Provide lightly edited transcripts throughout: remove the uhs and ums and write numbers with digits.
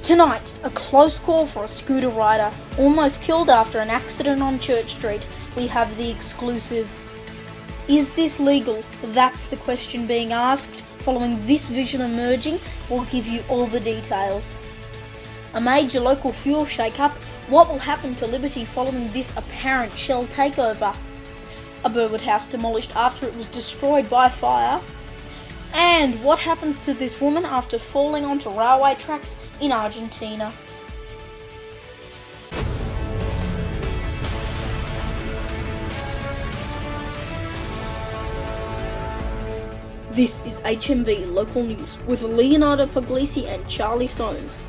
Tonight, a close call for a scooter rider, almost killed after an accident on Church Street. We have the exclusive. Is this legal? That's the question being asked. Following this vision emerging, we'll give you all the details. A major local fuel shake-up. What will happen to Liberty following this apparent Shell takeover? A Burwood house demolished after it was destroyed by fire. And what happens to this woman after falling onto railway tracks in Argentina? This is HMV Local News with Leonardo Puglisi and Charlie Soames.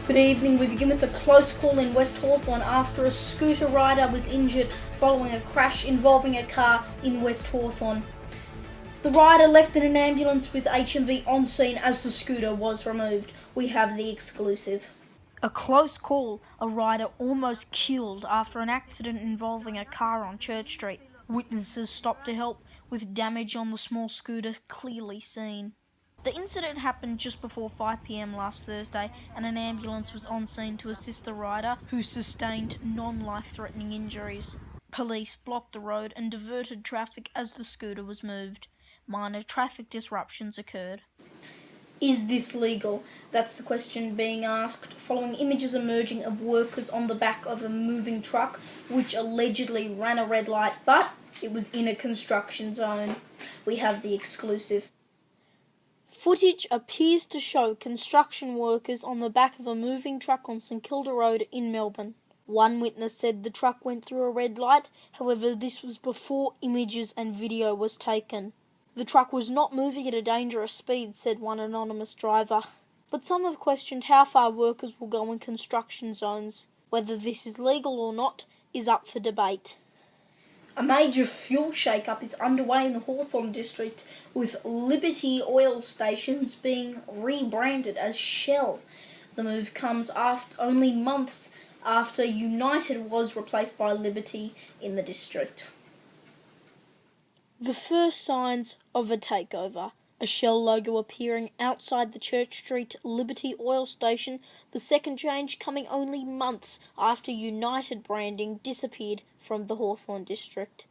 Good evening. We begin with a close call in West Hawthorn after a scooter rider was injured following a crash involving a car in West Hawthorn. The rider left in an ambulance with HMV on scene as the scooter was removed. We have the exclusive. A close call. A rider almost killed after an accident involving a car on Church Street. Witnesses stopped to help, with damage on the small scooter clearly seen. The incident happened just before 5 p.m. last Thursday, and an ambulance was on scene to assist the rider, who sustained non-life-threatening injuries. Police blocked the road and diverted traffic as the scooter was moved. Minor traffic disruptions occurred. Is this legal? That's the question being asked following images emerging of workers on the back of a moving truck which allegedly ran a red light, but it was in a construction zone. We have the exclusive. Footage appears to show construction workers on the back of a moving truck on St Kilda Road in Melbourne. One witness said the truck went through a red light, however this was before images and video was taken. The truck was not moving at a dangerous speed, said one anonymous driver. But some have questioned how far workers will go in construction zones. Whether this is legal or not is up for debate. A major fuel shake-up is underway in the Hawthorn district, with Liberty oil stations being rebranded as Shell. The move comes only months after United was replaced by Liberty in the district. The first signs of a takeover. A Shell logo appearing outside the Church Street Liberty oil station, the second change coming only months after United branding disappeared from the Hawthorn district.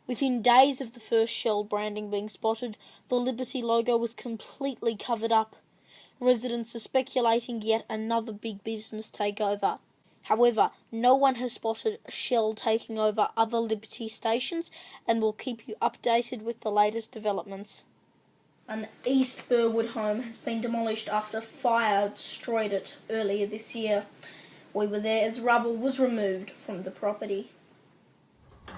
Within days of the first Shell branding being spotted, the Liberty logo was completely covered up. Residents are speculating yet another big business takeover. However, no one has spotted Shell taking over other Liberty stations, and will keep you updated with the latest developments. An East Burwood home has been demolished after fire destroyed it earlier this year. We were there as rubble was removed from the property.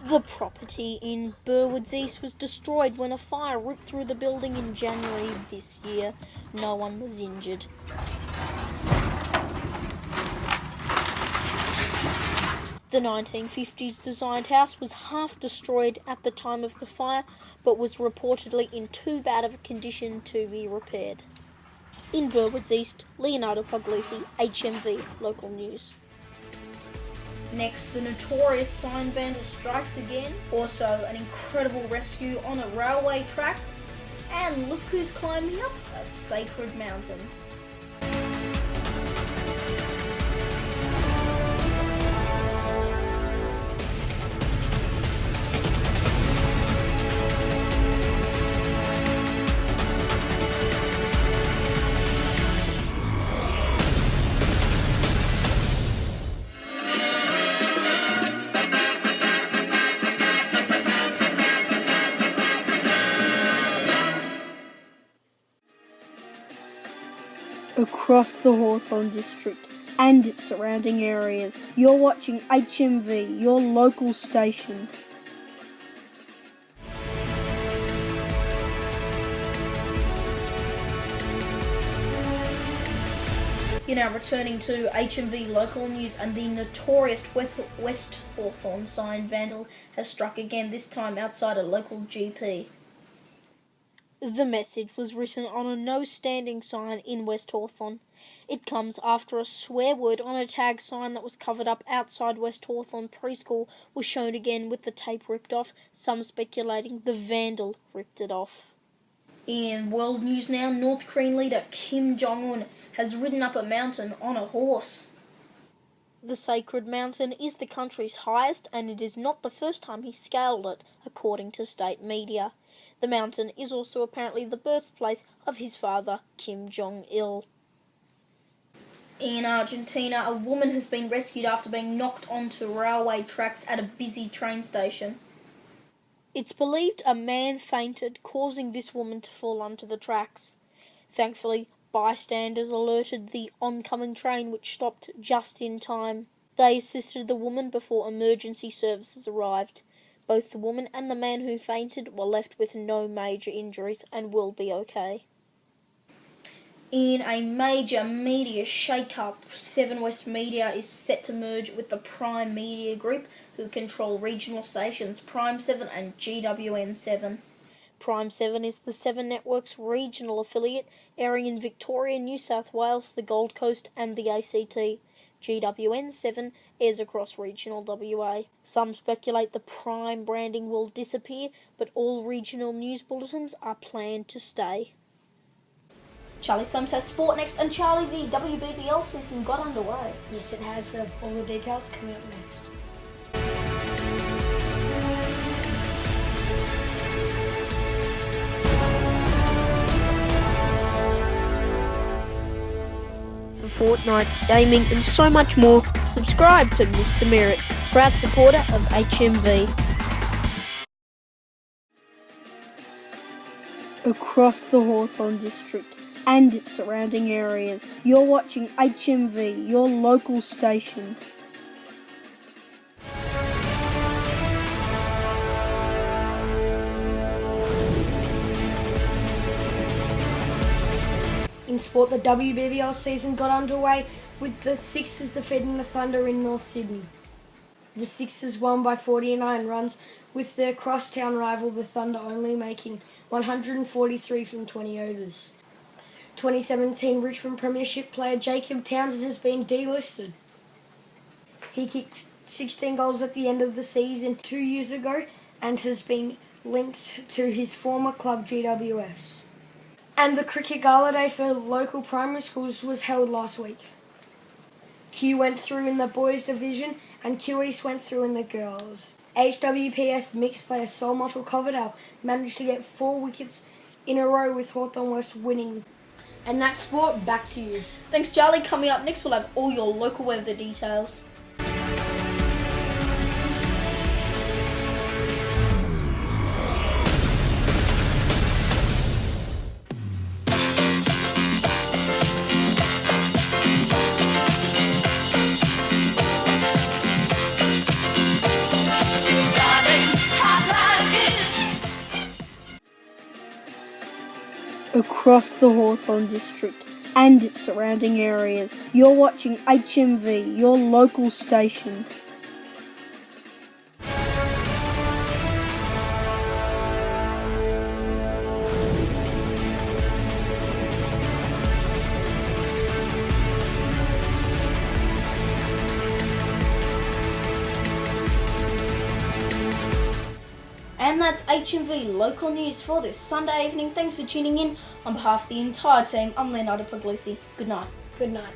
The property in Burwood's East was destroyed when a fire ripped through the building in January this year. No one was injured. The 1950s designed house was half destroyed at the time of the fire, but was reportedly in too bad of a condition to be repaired. In Burwood's East, Leonardo Puglisi, HMV Local News. Next, the notorious sign vandal strikes again. Also, an incredible rescue on a railway track. And look who's climbing up a sacred mountain. Across the Hawthorn district and its surrounding areas, you're watching HMV, your local station. You're now returning to HMV Local News, and the notorious West Hawthorn sign vandal has struck again, this time outside a local GP. The message was written on a no-standing sign in West Hawthorn. It comes after a swear word on a tag sign that was covered up outside West Hawthorn Preschool was shown again with the tape ripped off, some speculating the vandal ripped it off. In world news now, North Korean leader Kim Jong-un has ridden up a mountain on a horse. The sacred mountain is the country's highest, and it is not the first time he scaled it, according to state media. The mountain is also apparently the birthplace of his father, Kim Jong-il. In Argentina, a woman has been rescued after being knocked onto railway tracks at a busy train station. It's believed a man fainted, causing this woman to fall onto the tracks. Thankfully, bystanders alerted the oncoming train, which stopped just in time. They assisted the woman before emergency services arrived. Both the woman and the man who fainted were left with no major injuries and will be okay. In a major media shake-up, Seven West Media is set to merge with the Prime Media Group, who control regional stations Prime 7 and GWN 7. Prime 7 is the Seven Network's regional affiliate, airing in Victoria, New South Wales, the Gold Coast and the ACT. GWN 7 airs across regional WA. Some speculate the Prime branding will disappear, but all regional news bulletins are planned to stay. Charlie Soames has sport next, and Charlie, the WBBL season got underway. Yes, it has. We have all the details coming up next. For Fortnite, gaming and so much more, subscribe to Mr. Merritt, proud supporter of HMV. Across the Hawthorn district and its surrounding areas, you're watching HMV, your local station. In sport, the WBBL season got underway with the Sixers defeating the Thunder in North Sydney. The Sixers won by 49 runs, with their crosstown rival the Thunder only making 143 from 20 overs. 2017 Richmond Premiership player Jacob Townsend has been delisted. He kicked 16 goals at the end of the season 2 years ago and has been linked to his former club GWS. And the cricket gala day for local primary schools was held last week. Q went through in the boys division and Q East went through in the girls. HWPS mixed player Sol Mottle Coverdale managed to get 4 wickets in a row, with Hawthorn West winning. And that's sport, back to you. Thanks, Charlie. Coming up next, we'll have all your local weather details. Across the Hawthorn district and its surrounding areas, you're watching HMV, your local station. And that's HMV local news for this Sunday evening. Thanks for tuning in. On behalf of the entire team, I'm Leonardo Puglisi. Good night. Good night.